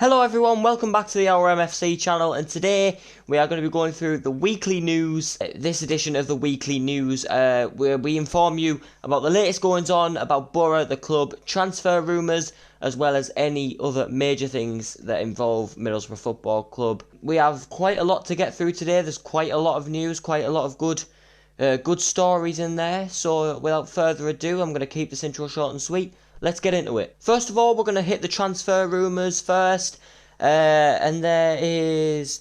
Hello everyone, welcome back to the OurMFC channel, and today we are going to be going through the weekly news. This edition of the weekly news, where we inform you about the latest goings on about Boro, the club, transfer rumours, as well as any other major things that involve Middlesbrough Football Club. We have quite a lot to get through today. There's quite a lot of news, quite a lot of good stories in there. So without further ado, I'm going to keep this intro short and sweet. Let's get into it. First of all, we're going to hit the transfer rumours first. And there's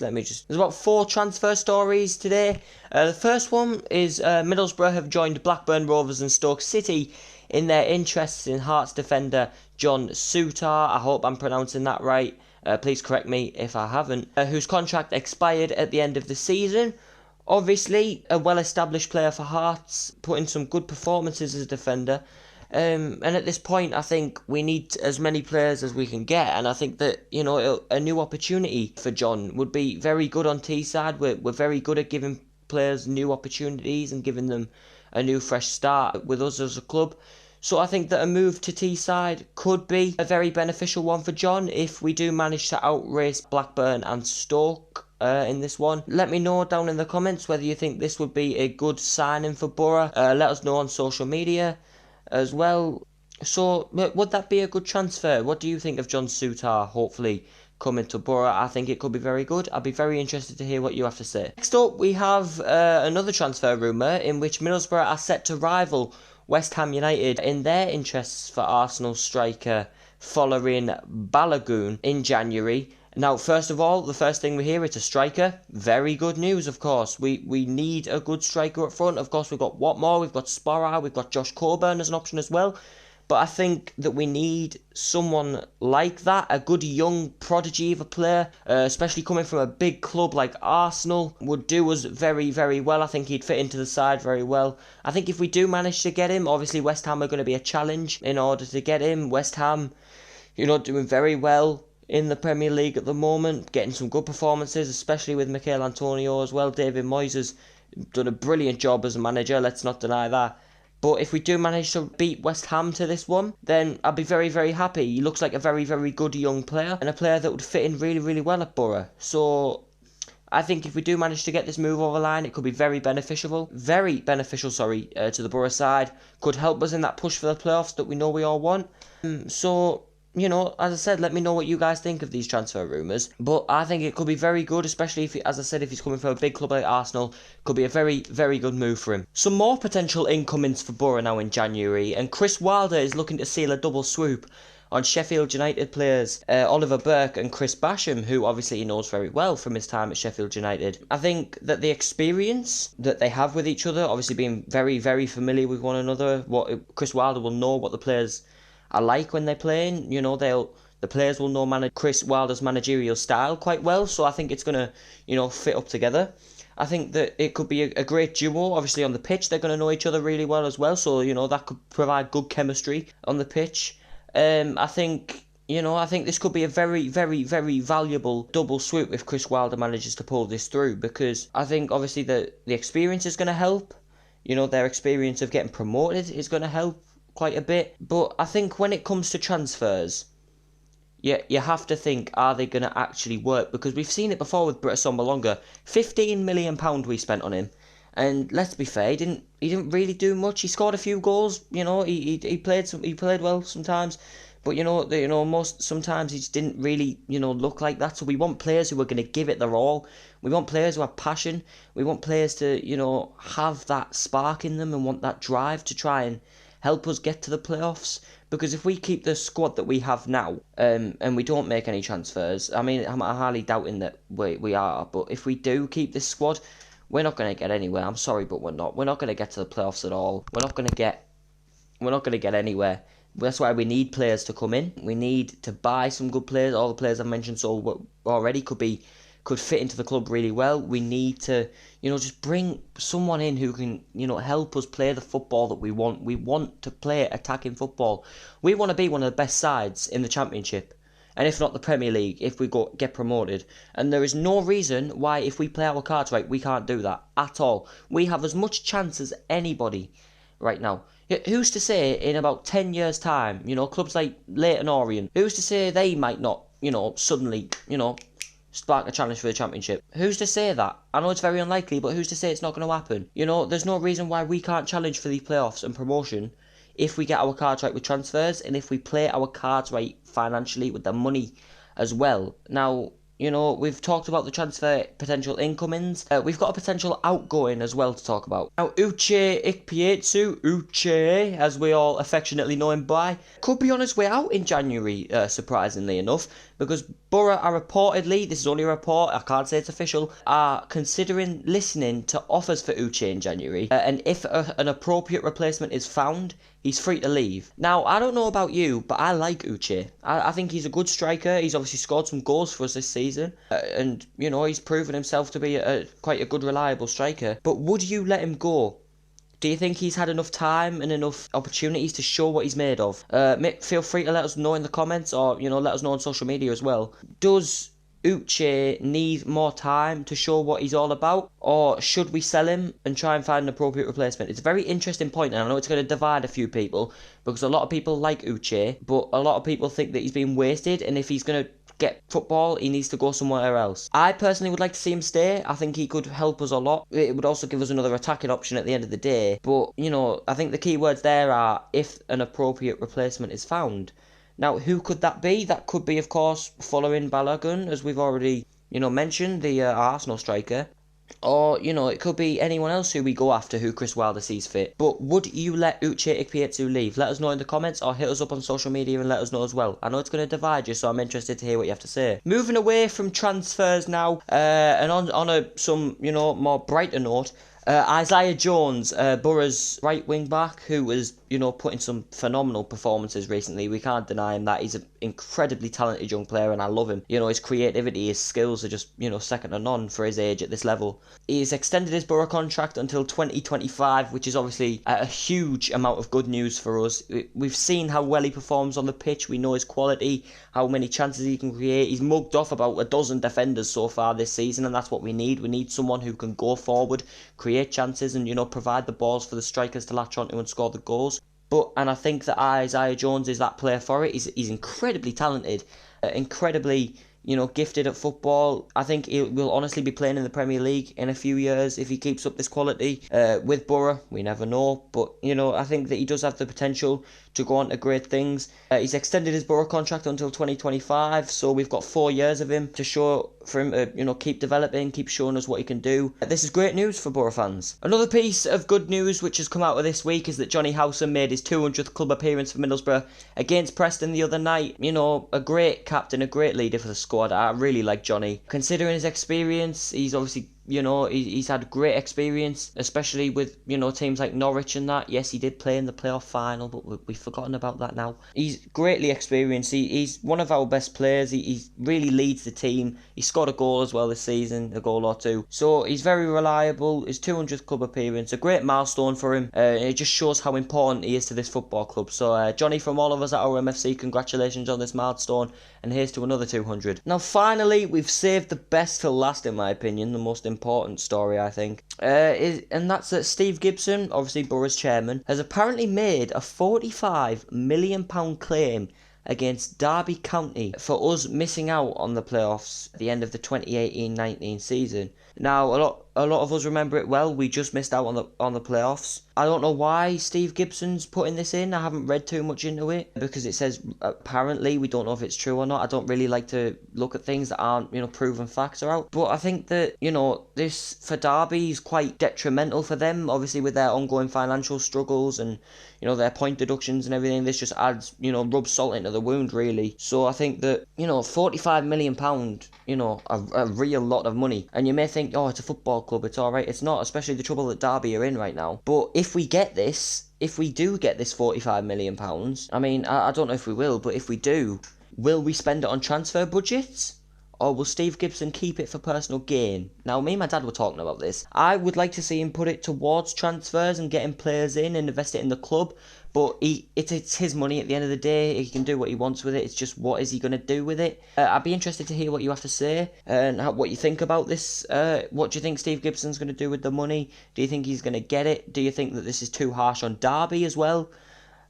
about 4 transfer stories today. The first one is Middlesbrough have joined Blackburn Rovers and Stoke City in their interests in Hearts defender John Souttar. I hope I'm pronouncing that right. Please correct me if I haven't. Whose contract expired at the end of the season. Obviously, a well-established player for Hearts, putting some good performances as a defender. And at this point, I think we need as many players as we can get, and I think that, you know, a new opportunity for John would be very good on Teesside. We're very good at giving players new opportunities and giving them a new fresh start with us as a club. So I think that a move to Teesside could be a very beneficial one for John if we do manage to outrace Blackburn and Stoke in this one. Let me know down in the comments whether you think this would be a good signing for Boro. Let us know on social media as well. So would that be a good transfer? What do you think of John Souttar hopefully coming to Boro? I think it could be very good. I'd be very interested to hear what you have to say. Next up, we have another transfer rumour in which Middlesbrough are set to rival West Ham United in their interests for Arsenal striker following Balogun in January. Now, first of all, the first thing we hear, it's a striker. Very good news, of course. We need a good striker up front. Of course, we've got Watmore, we've got Sporra, we've got Josh Coburn as an option as well. But I think that we need someone like that, a good young prodigy of a player, especially coming from a big club like Arsenal, would do us very, very well. I think he'd fit into the side very well. I think if we do manage to get him, obviously West Ham are going to be a challenge in order to get him. West Ham, you know, doing very well in the Premier League at the moment, getting some good performances, especially with Michail Antonio as well. David Moyes has done a brilliant job as a manager, let's not deny that. But if we do manage to beat West Ham to this one, then I'll be very, very happy. He looks like a very, very good young player, and a player that would fit in really, really well at Boro. So I think if we do manage to get this move over the line, it could be very beneficial. To the Boro side. Could help us in that push for the playoffs that we know we all want. So, you know, as I said, let me know what you guys think of these transfer rumours. But I think it could be very good, especially if, as I said, if he's coming from a big club like Arsenal. Could be a very, very good move for him. Some more potential incomings for Boro now in January. And Chris Wilder is looking to seal a double swoop on Sheffield United players Oliver Burke and Chris Basham, who obviously he knows very well from his time at Sheffield United. I think that the experience that they have with each other, obviously being very, very familiar with one another, Chris Wilder will know what the players are like when they're playing. You know, the players will know Chris Wilder's managerial style quite well, so I think it's going to, you know, fit up together. I think that it could be a great duo. Obviously on the pitch they're going to know each other really well as well, so, you know, that could provide good chemistry on the pitch. I think this could be a very, very, very valuable double swoop if Chris Wilder manages to pull this through, because I think obviously the experience is going to help. You know, their experience of getting promoted is going to help quite a bit. But I think when it comes to transfers, you have to think, are they going to actually work? Because we've seen it before with Basham. £15 million we spent on him, and let's be fair, he didn't really do much. He scored a few goals, you know, he played well sometimes, but sometimes he just didn't really, you know, look like that. So we want players who are going to give it their all. We want players who have passion. We want players to, you know, have that spark in them and want that drive to try and help us get to the playoffs. Because if we keep the squad that we have now, and we don't make any transfers, I mean, I'm highly doubting that we are, but if we do keep this squad, we're not going to get anywhere. I'm sorry, but we're not. We're not going to get to the playoffs at all. We're not going to get anywhere. That's why we need players to come in. We need to buy some good players. All the players I've mentioned already could fit into the club really well. We need to, you know, just bring someone in who can, you know, help us play the football that we want. We want to play attacking football. We want to be one of the best sides in the Championship, and if not the Premier League, if we get promoted. And there is no reason why, if we play our cards right, we can't do that at all. We have as much chance as anybody right now. Who's to say in about 10 years' time, you know, clubs like Leyton Orient, who's to say they might not suddenly, spark a challenge for the championship. Who's to say that? I know it's very unlikely, but who's to say it's not going to happen? There's no reason why we can't challenge for the playoffs and promotion if we get our cards right with transfers and if we play our cards right financially with the money as well. Now, we've talked about the transfer potential incomings. We've got a potential outgoing as well to talk about. Now, Uche Ikpeazu, Uche, as we all affectionately know him by, could be on his way out in January, surprisingly enough, because Boro are reportedly, this is only a report, I can't say it's official, are considering listening to offers for Uche in January. And if an appropriate replacement is found, he's free to leave. Now, I don't know about you, but I like Uche. I think he's a good striker. He's obviously scored some goals for us this season. And, he's proven himself to be quite a good, reliable striker. But would you let him go? Do you think he's had enough time and enough opportunities to show what he's made of? Feel free to let us know in the comments or, let us know on social media as well. Does Uche need more time to show what he's all about? Or should we sell him and try and find an appropriate replacement? It's a very interesting point, and I know it's going to divide a few people because a lot of people like Uche, but a lot of people think that he's been wasted, and if he's going to get football, he needs to go somewhere else. I personally would like to see him stay. I think he could help us a lot. It would also give us another attacking option at the end of the day. But, I think the key words there are if an appropriate replacement is found. Now, who could that be? That could be, of course, following Balogun, as we've already, mentioned, the Arsenal striker. Or, it could be anyone else who we go after who Chris Wilder sees fit. But would you let Uche Ikpeazu leave? Let us know in the comments or hit us up on social media and let us know as well. I know it's going to divide you, so I'm interested to hear what you have to say. Moving away from transfers now, and on some, more brighter note, Isaiah Jones, Boro's right wing back, who was, putting some phenomenal performances recently. We can't deny him that. He's an incredibly talented young player and I love him. His creativity, his skills are just, second to none for his age at this level. He's extended his Boro contract until 2025, which is obviously a huge amount of good news for us. We've seen how well he performs on the pitch. We know his quality, how many chances he can create. He's mugged off about a dozen defenders so far this season, and that's what we need. We need someone who can go forward, create chances and, provide the balls for the strikers to latch onto and score the goals. And I think that Isaiah Jones is that player for it. He's incredibly talented, incredibly, gifted at football. I think he will honestly be playing in the Premier League in a few years if he keeps up this quality. With Boro, we never know. But, I think that he does have the potential to go on to great things. He's extended his Boro contract until 2025, so we've got 4 years of him to show for him to, keep developing, keep showing us what he can do. This is great news for Boro fans. Another piece of good news which has come out of this week is that Johnny Howson made his 200th club appearance for Middlesbrough against Preston the other night. A great captain, a great leader for the squad. I really like Johnny. Considering his experience, he's obviously he's had great experience, especially with, teams like Norwich and that. Yes, he did play in the playoff final, but we've forgotten about that now. He's greatly experienced. He's one of our best players. He really leads the team. He scored a goal as well this season, a goal or two. So he's very reliable. His 200th club appearance, a great milestone for him. It just shows how important he is to this football club. So Johnny, from all of us at OurMFC, congratulations on this milestone, and here's to another 200. Now finally, we've saved the best till last, in my opinion, the most important story, I think, and that's that Steve Gibson, obviously Boro's chairman, has apparently made a £45 million claim against Derby County for us missing out on the playoffs at the end of the 2018-19 season. Now, a lot of us remember it well. We just missed out on the playoffs. I don't know why Steve Gibson's putting this in. I haven't read too much into it because it says apparently. We don't know if it's true or not. I don't really like to look at things that aren't, proven facts are out. But I think that, this for Derby is quite detrimental for them, obviously with their ongoing financial struggles and, their point deductions and everything. This just adds, rubs salt into the wound, really. So I think that, £45 million, a real lot of money. And you may think, oh, it's a football club, it's alright. It's not, especially the trouble that Derby are in right now. But if we do get this £45 million, I mean, I don't know if we will, but if we do, will we spend it on transfer budgets? Or will Steve Gibson keep it for personal gain? Now, me and my dad were talking about this. I would like to see him put it towards transfers and getting players in and invest it in the club. But it's his money at the end of the day. He can do what he wants with it. It's just, what is he going to do with it? I'd be interested to hear what you have to say and what you think about this. What do you think Steve Gibson's going to do with the money? Do you think he's going to get it? Do you think that this is too harsh on Derby as well?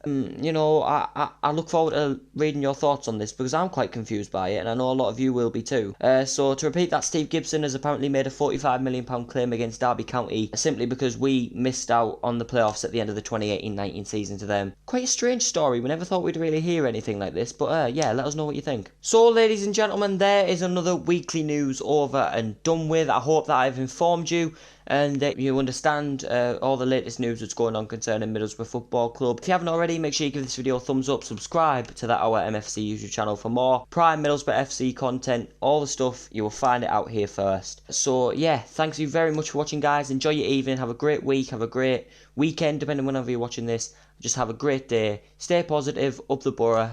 You know, I look forward to reading your thoughts on this because I'm quite confused by it, and I know a lot of you will be too. So to repeat that, Steve Gibson has apparently made a £45 million claim against Derby County simply because we missed out on the playoffs at the end of the 2018-19 season to them. Quite a strange story. We never thought we'd really hear anything like this, but yeah, let us know what you think. So, ladies and gentlemen, there is another weekly news over and done with. I hope that I've informed you and that you understand all the latest news that's going on concerning Middlesbrough Football Club. If you haven't already, make sure you give this video a thumbs up, subscribe to that OurMFC YouTube channel for more prime Middlesbrough FC content, all the stuff, you will find it out here first. So yeah, thanks you very much for watching, guys. Enjoy your evening, have a great week, have a great weekend, depending on whenever you're watching this. Just have a great day, stay positive, up the Boro,